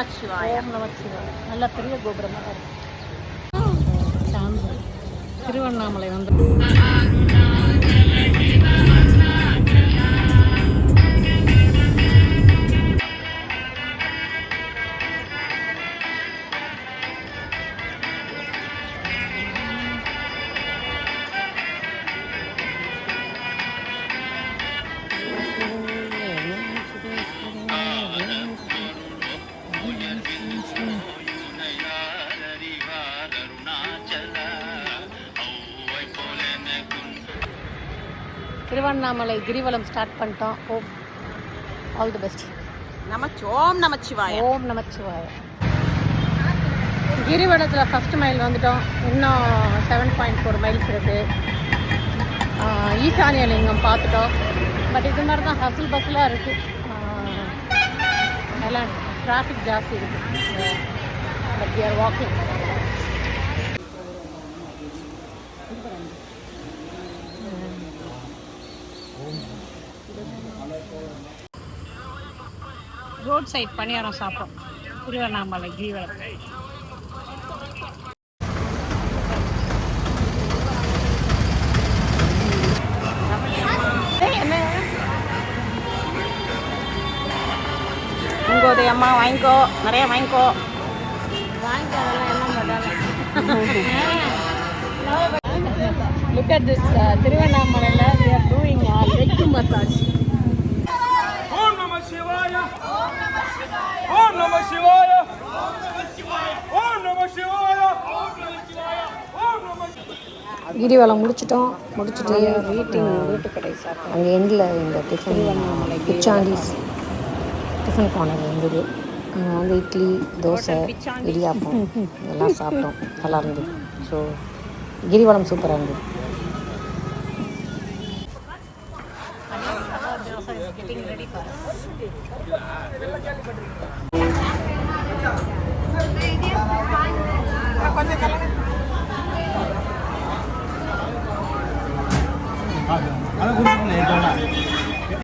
நமச்சிவாய. ஓம் நமச்சிவாய. நல்ல பெரிய கோபுரமாக இருக்கு. சாந்தி திருவண்ணாமலை வந்து திருவண்ணாமலை கிரிவலம் ஸ்டார்ட் பண்ணிட்டோம். ஓம் ஆல் தி பெஸ்ட். ஓம் நமச்சிவாய. ஓம் நமச்சிவாய. கிரிவலத்தில் ஃபஸ்ட் மைல் வந்துட்டோம். இன்னும் 7.4 மைல்ஸ் இருக்குது. ஈசானிய லிங்கம் பார்த்துட்டோம். பட் இது மாதிரி தான் ஹசில் பஸ்ஸில் இருக்குது. எல்லாம் டிராஃபிக் ஜாஸ்தி இருக்குது. But we are walking. Road side பணியாரம் சாப்பிட்டோம் திருவண்ணாமலை கிரிவலம். என்ன உங்கோடைய அம்மா வாங்கிக்கோ, நிறைய வாங்கிக்கோ. Look at this திருவண்ணாமலையில் we are doing leg massage. ஓம் நம சிவாய. ஓம் நம சிவாய. ஓம் நம சிவாய. ஓம் நம சிவாய. ஓம் நம சிவாய. ஓம் நம சிவாய. ஓம் நம சிவாய. கிரிவலம் முடிச்சிட்டு வீட்டு கடை சாப்பிட்டோம். அங்கே எண்டில் இந்த டிஃபன் பிச்சாண்டிஸ் டிஃபன் கார்னர் இருந்தது. அங்கே வந்து இட்லி, தோசை, இடியாப்பம் இதெல்லாம் சாப்பிட்டோம். நல்லா இருந்தது. ஸோ கிரிவலம் சூப்பராக இருந்தது. Getting ready for us.